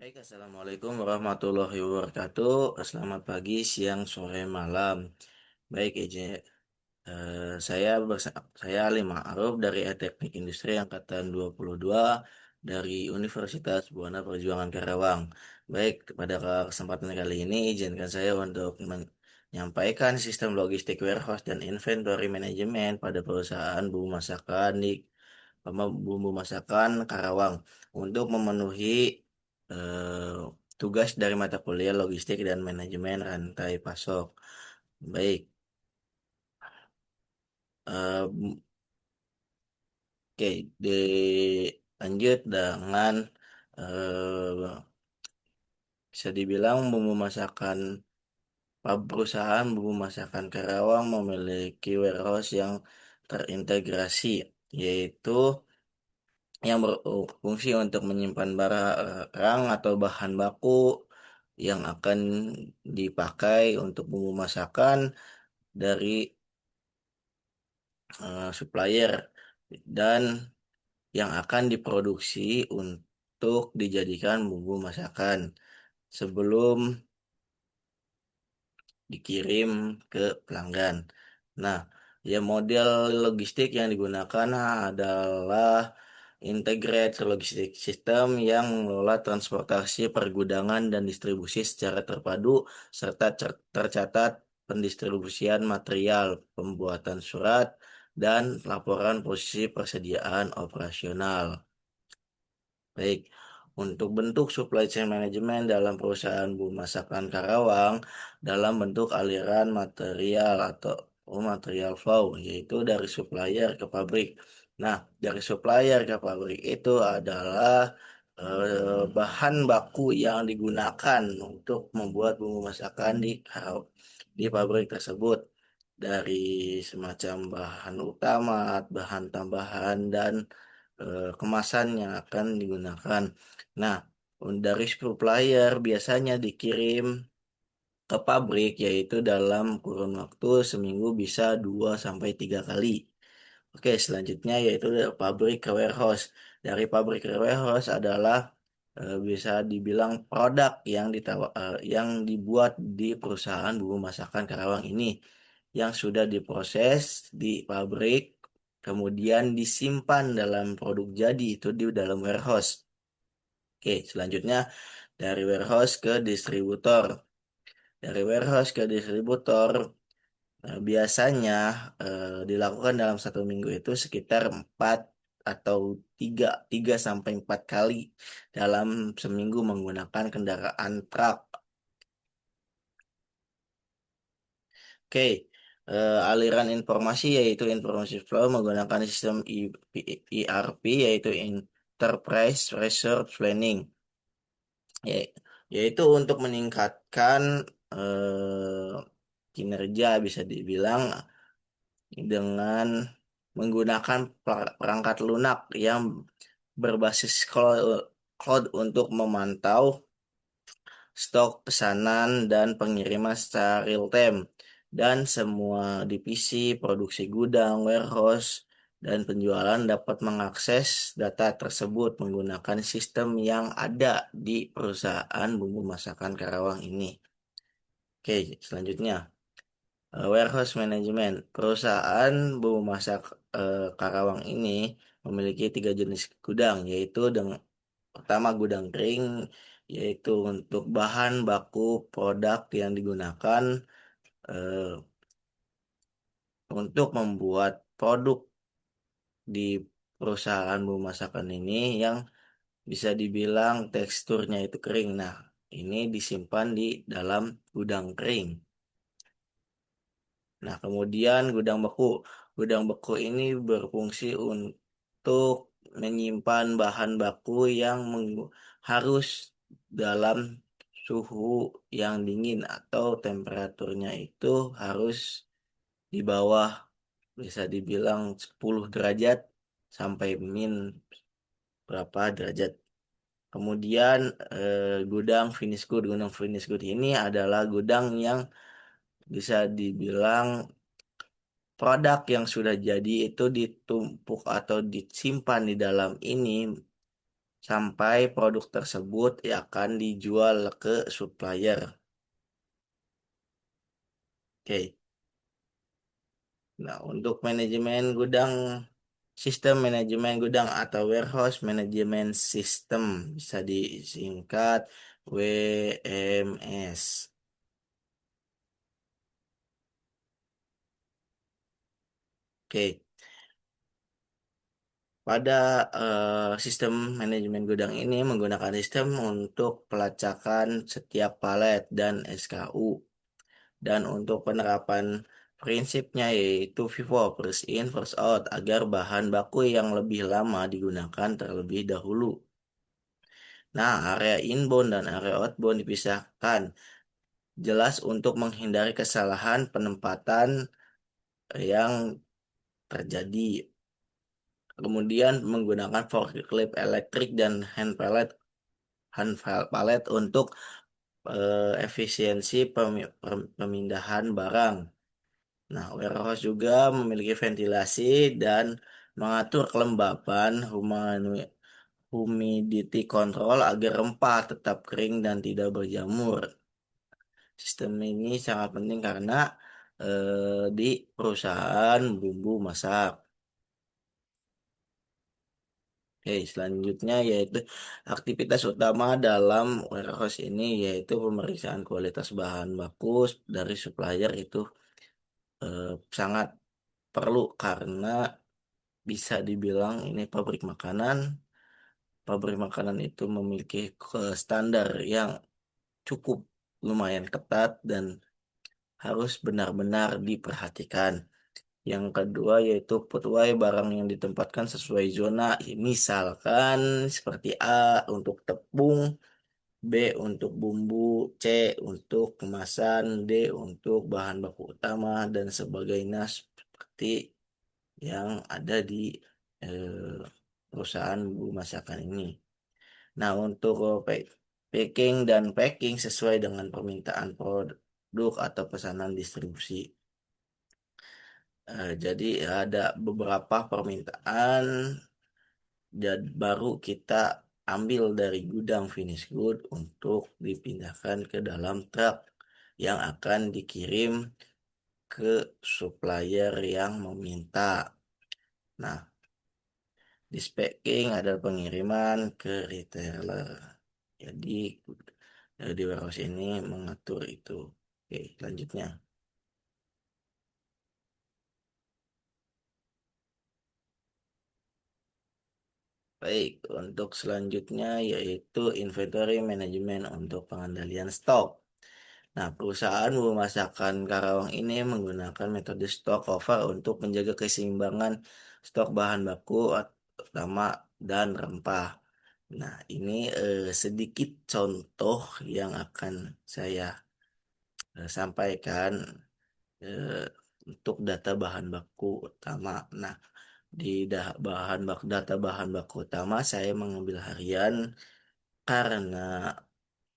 Baik, Assalamualaikum warahmatullahi wabarakatuh. Selamat pagi, siang, sore, malam. Baik, saya Ali Ma'ruf dari Teknik Industri Angkatan 22 dari Universitas Buana Perjuangan Karawang. Baik, pada kesempatan kali ini izinkan saya untuk menyampaikan sistem logistik warehouse dan inventory management pada perusahaan bumbu masakan Karawang untuk memenuhi eh, tugas dari mata kuliah logistik dan manajemen rantai pasok. Baik, eh, oke, dilanjut dengan eh, bisa dibilang perusahaan bumbu masakan Karawang memiliki warehouse yang terintegrasi, yaitu yang berfungsi untuk menyimpan barang atau bahan baku yang akan dipakai untuk bumbu masakan dari supplier dan yang akan diproduksi untuk dijadikan bumbu masakan sebelum dikirim ke pelanggan. Nah, ya model logistik yang digunakan adalah integrated logistik system yang mengelola transportasi, pergudangan, dan distribusi secara terpadu serta tercatat pendistribusian material, pembuatan surat, dan laporan posisi persediaan operasional. Baik, untuk bentuk supply chain management dalam perusahaan bumbu masakan Karawang dalam bentuk aliran material atau material flow, yaitu dari supplier ke pabrik. Nah, dari supplier ke pabrik itu adalah bahan baku yang digunakan untuk membuat bumbu masakan di pabrik tersebut. Dari semacam bahan utama, bahan tambahan, dan kemasan yang akan digunakan. Nah, dari supplier biasanya dikirim ke pabrik yaitu dalam kurun waktu seminggu bisa 2 sampai 3 kali. Oke, selanjutnya yaitu dari pabrik ke warehouse. Dari pabrik ke warehouse adalah bisa dibilang produk yang dibuat di perusahaan bumbu masakan Karawang ini yang sudah diproses di pabrik, kemudian disimpan dalam produk jadi itu di dalam warehouse. Oke, selanjutnya dari warehouse ke distributor. Dari warehouse ke distributor biasanya dilakukan dalam satu minggu itu sekitar 4 atau 3 sampai 4 kali dalam seminggu menggunakan kendaraan truk. Oke, aliran informasi yaitu informasi flow menggunakan sistem ERP yaitu Enterprise Resource Planning. Ya- Yaitu untuk meningkatkan kinerja bisa dibilang dengan menggunakan perangkat lunak yang berbasis cloud untuk memantau stok pesanan dan pengiriman secara real time dan semua divisi produksi gudang, warehouse, dan penjualan dapat mengakses data tersebut menggunakan sistem yang ada di perusahaan bumbu masakan Karawang ini. Oke, selanjutnya. Warehouse Management. Perusahaan bumbu masak Karawang ini memiliki 3 jenis gudang, yaitu pertama gudang kering, yaitu untuk bahan baku produk yang digunakan eh, untuk membuat produk di perusahaan bumbu masakan ini yang bisa dibilang teksturnya itu kering. Nah, ini disimpan di dalam gudang kering. Nah, kemudian gudang beku. Gudang beku ini berfungsi untuk menyimpan bahan baku yang harus dalam suhu yang dingin atau temperaturnya itu harus di bawah bisa dibilang 10 derajat sampai min berapa derajat. Kemudian gudang finish good. Gudang finish good ini adalah gudang yang bisa dibilang produk yang sudah jadi itu ditumpuk atau disimpan di dalam ini sampai produk tersebut akan dijual ke supplier. Oke. Nah, untuk manajemen gudang, sistem manajemen gudang atau warehouse management system bisa disingkat WMS. Oke, pada sistem manajemen gudang ini menggunakan sistem untuk pelacakan setiap palet dan SKU. Dan untuk penerapan prinsipnya yaitu FIFO, first in, first out, agar bahan baku yang lebih lama digunakan terlebih dahulu. Nah, area inbound dan area outbound dipisahkan jelas untuk menghindari kesalahan penempatan yang terjadi. Kemudian menggunakan forklift elektrik dan hand pallet untuk efisiensi pemindahan barang. Nah, warehouse juga memiliki ventilasi dan mengatur kelembapan humidity control agar rempah tetap kering dan tidak berjamur. Sistem ini sangat penting karena di perusahaan bumbu masak. Oke, selanjutnya yaitu aktivitas utama dalam warehouse ini yaitu pemeriksaan kualitas bahan baku dari supplier itu sangat perlu karena bisa dibilang ini pabrik makanan. Pabrik makanan itu memiliki standar yang cukup lumayan ketat dan harus benar-benar diperhatikan. Yang kedua yaitu putway barang yang ditempatkan sesuai zona. Misalkan seperti A untuk tepung, B untuk bumbu, C untuk kemasan, D untuk bahan baku utama dan sebagainya seperti yang ada di eh, perusahaan bumbu masakan ini. Nah, untuk packing dan packing sesuai dengan permintaan produk atau pesanan distribusi. Jadi ada beberapa permintaan dan baru kita ambil dari gudang finish good untuk dipindahkan ke dalam truk yang akan dikirim ke supplier yang meminta. Nah, dispatching adalah pengiriman ke retailer. Jadi di warehouse ini mengatur itu. Oke, selanjutnya. Baik, untuk selanjutnya yaitu inventory management untuk pengendalian stok. Nah, perusahaan bumbu masakan Karawang ini menggunakan metode stock cover untuk menjaga keseimbangan stok bahan baku utama dan rempah. Nah, ini sedikit contoh yang akan saya sampaikan eh, untuk data bahan baku utama. Nah, di data bahan baku utama saya mengambil harian karena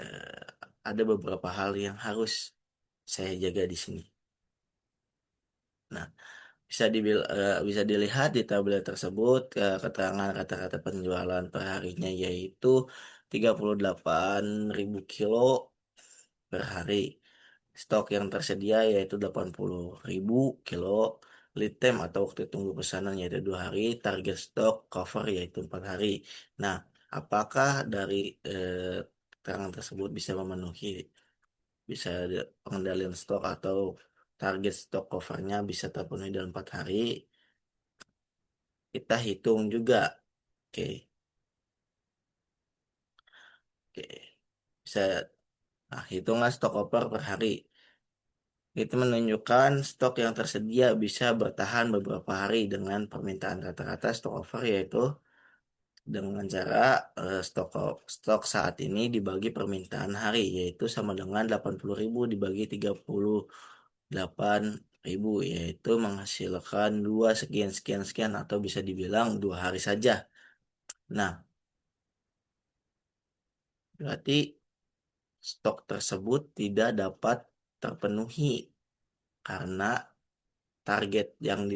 eh, ada beberapa hal yang harus saya jaga di sini. Nah, bisa dilihat di tabel tersebut keterangan rata-rata penjualan per harinya yaitu 38.000 kilo per hari. Stok yang tersedia yaitu 80.000 kilo. Lead time atau waktu tunggu pesanan yaitu 2 hari. Target stok cover yaitu 4 hari. Nah, apakah dari keterangan tersebut bisa memenuhi pengendalian stok atau target stok covernya bisa terpenuhi dalam 4 hari? Kita hitung juga. Oke, oke. Bisa, nah, hitunglah stok cover per hari. Itu menunjukkan stok yang tersedia bisa bertahan beberapa hari dengan permintaan rata-rata stok over yaitu dengan cara stok saat ini dibagi permintaan hari yaitu sama dengan 80.000 dibagi 38.000 yaitu menghasilkan 2 sekian sekian sekian atau bisa dibilang 2 hari saja. Nah, berarti stok tersebut tidak dapat terpenuhi karena target yang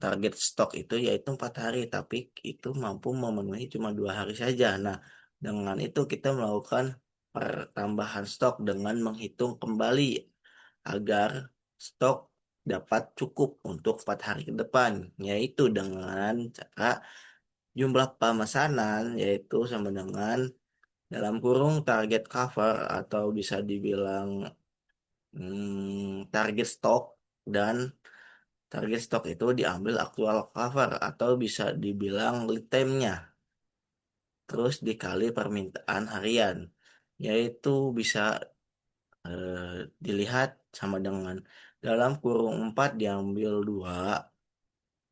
target stok itu yaitu 4 hari, tapi itu mampu memenuhi cuma 2 hari saja. Nah, dengan itu kita melakukan pertambahan stok dengan menghitung kembali agar stok dapat cukup untuk 4 hari ke depan, yaitu dengan cara jumlah pemesanan yaitu sama dengan dalam kurung target cover atau bisa dibilang target stok, dan target stok itu diambil aktual cover atau bisa dibilang lead time-nya. Terus dikali permintaan harian. Yaitu bisa dilihat sama dengan dalam kurung 4 diambil 2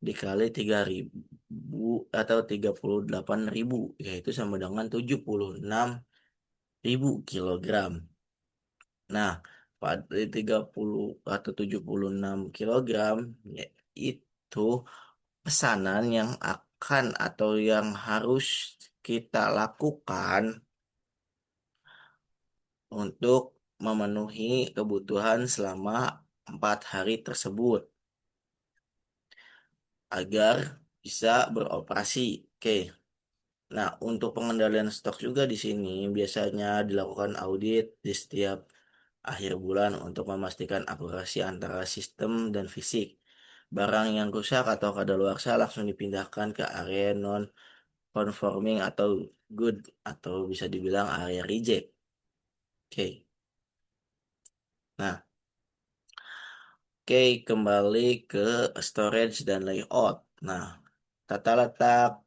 dikali 3.000 atau 38.000, yaitu sama dengan 76.000 kilogram. Nah, pada 30 atau 76 kilogram itu pesanan yang akan atau yang harus kita lakukan untuk memenuhi kebutuhan selama 4 hari tersebut agar bisa beroperasi. Oke. Nah, untuk pengendalian stok juga di sini biasanya dilakukan audit di setiap akhir bulan untuk memastikan akurasi antara sistem dan fisik. Barang yang rusak atau kadaluarsa langsung dipindahkan ke area non conforming atau good atau bisa dibilang area reject. Oke. Nah, oke, kembali ke storage dan layout. Nah, tata letak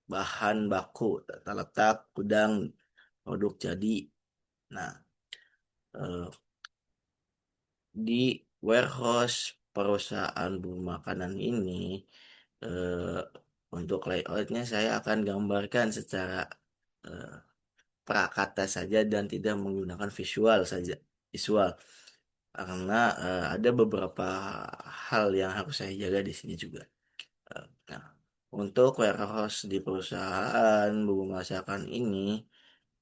bahan baku, tata letak gudang produk jadi. Nah, eh, di warehouse perusahaan bumbu makanan ini, eh, untuk layoutnya saya akan gambarkan secara eh, prakata saja dan tidak menggunakan visual saja. Visual. Karena ada beberapa hal yang harus saya jaga di sini juga. Nah, untuk warehouse di perusahaan bumbu masakan ini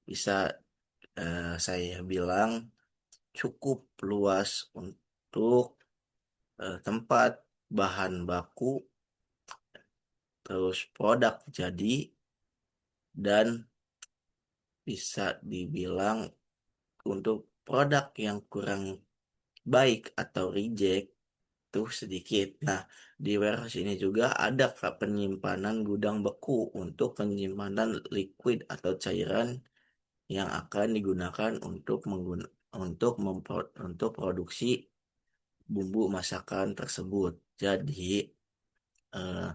bisa saya bilang cukup luas untuk tempat bahan baku, terus produk jadi, dan bisa dibilang untuk produk yang kurang baik atau reject tuh sedikit. Nah, di warehouse ini juga ada penyimpanan gudang beku untuk penyimpanan liquid atau cairan yang akan digunakan untuk produksi bumbu masakan tersebut. Jadi eh,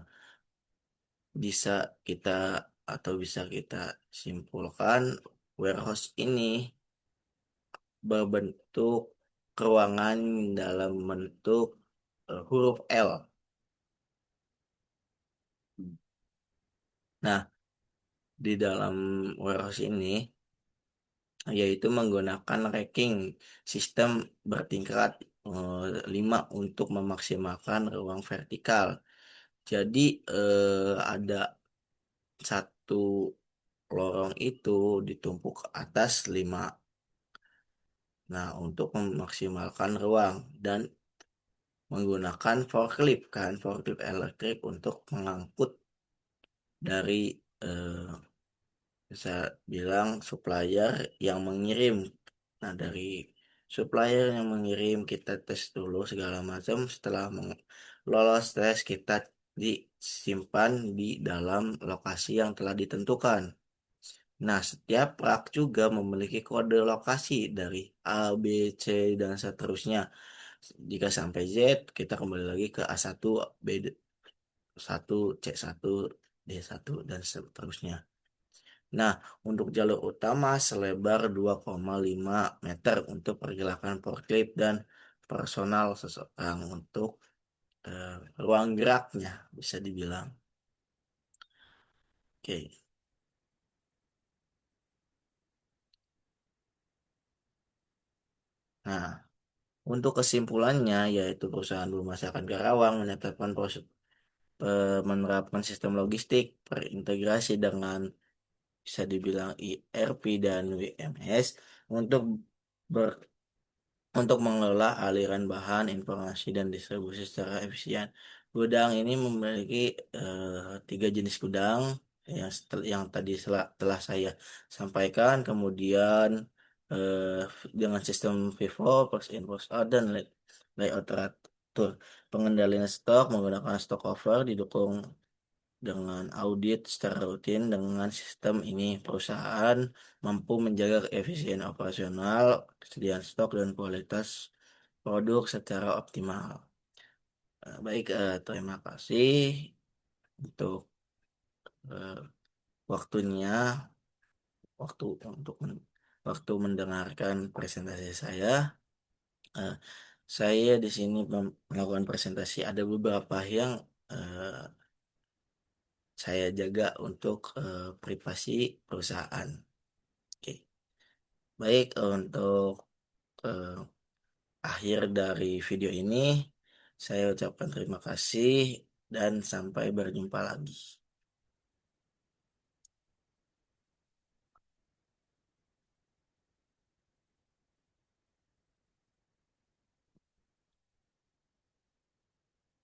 bisa kita bisa kita simpulkan warehouse ini berbentuk ruangan dalam bentuk huruf L. Nah, di dalam warehouse ini yaitu menggunakan racking sistem bertingkat 5 untuk memaksimalkan ruang vertikal. Jadi ada satu lorong itu ditumpuk ke atas 5. Nah, untuk memaksimalkan ruang dan menggunakan forklift kan, forklift elektrik untuk mengangkut dari bisa bilang supplier yang mengirim. Nah, dari supplier yang mengirim kita tes dulu segala macam. Setelah lolos tes kita disimpan di dalam lokasi yang telah ditentukan. Nah, setiap rak juga memiliki kode lokasi dari A, B, C, dan seterusnya. Jika sampai Z, kita kembali lagi ke A1, B1, C1, D1, dan seterusnya. Nah, untuk jalur utama selebar 2,5 meter untuk pergerakan forklift dan personal seseorang untuk ruang geraknya, bisa dibilang. Oke. Nah, untuk kesimpulannya, yaitu perusahaan Masakan Karawang menerapkan sistem logistik berintegrasi dengan bisa dibilang ERP dan WMS untuk ber- untuk mengelola aliran bahan, informasi, dan distribusi secara efisien. Gudang ini memiliki tiga jenis gudang yang tadi telah saya sampaikan, kemudian eh, dengan sistem FIFO, first in first out, dan layout teratur. Pengendalian stok menggunakan stock over didukung dengan audit secara rutin. Dengan sistem ini, perusahaan mampu menjaga efisien operasional, kesediaan stok, dan kualitas produk secara optimal. Baik, terima kasih untuk eh, waktunya, waktu untuk waktu mendengarkan presentasi saya. Eh, saya di sini melakukan presentasi ada beberapa yang eh, saya jaga untuk privasi perusahaan. Oke, baik, untuk eh, akhir dari video ini, saya ucapkan terima kasih dan sampai berjumpa lagi.